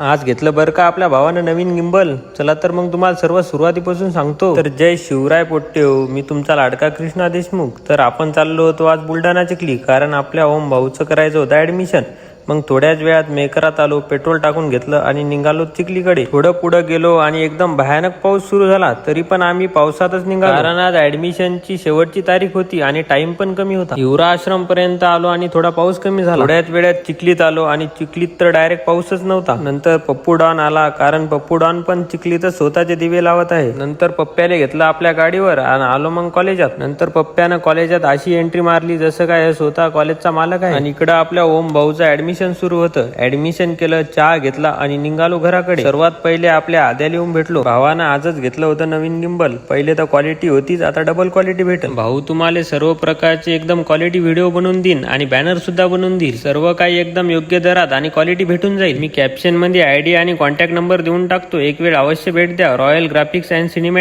आज घेतलं बरं का आपल्या भावानं नवीन गिंबल. चला तर मग तुम्हाला सर्व सुरुवातीपासून सांगतो. तर जय शिवराय पोट्टे हो, मी तुमचा लाडका कृष्णा देशमुख. तर आपण चाललो होतो आज बुलढाणा चिखली, कारण आपल्या ओम भाऊचं करायचं होतं ऍडमिशन. मग थोड्याच वेळात मेकरात आलो, पेट्रोल टाकून घेतलं आणि निघालो चिखलीकडे. थोडं पुढं गेलो आणि एकदम भयानक पाऊस सुरू झाला, तरी पण आम्ही पावसातच निघालो, कारण आज ऍडमिशनची शेवटची तारीख होती आणि टाइम पण कमी होता. हिवरा आश्रम पर्यंत आलो आणि थोडा पाऊस कमी झाला. थोड्याच वेळात चिखलीत आलो आणि चिखलीत तर डायरेक्ट पाऊसच नव्हता. नंतर पप्पू डॉन आला, कारण पप्पू डॉन पण चिखलीतच स्वतःचे दिवे लावत आहे. नंतर पप्प्याने घेतलं आपल्या गाडीवर आणि आलो मग कॉलेजात. नंतर पप्प्यानं कॉलेजात अशी एंट्री मारली जसं काय स्वतः कॉलेजचा मालक आहे. आणि इकडं आपल्या ओम भाऊचं ऍडमिशन सुरू होतं. ऍडमिशन केलं, चहा घेतला आणि निघालो घराकडे. सर्वात पहिले आपल्या आद्याला येऊन भेटलो. भावानं आजच घेतलं होतं नवीन गिंबल. पहिले तर क्वालिटी होतीच, आता डबल क्वालिटी भेटेल. भाऊ तुम्हाला सर्व प्रकारचे एकदम क्वालिटी व्हिडिओ बनवून देईन आणि बॅनर सुद्धा बनवून देईल. सर्व काही एकदम योग्य दरात आणि क्वालिटी भेटून जाईल. मी कॅप्शन मध्ये आयडी आणि कॉन्टॅक्ट नंबर देऊन टाकतो. एक वेळ अवश्य भेट द्या. Royal graphics and cinematic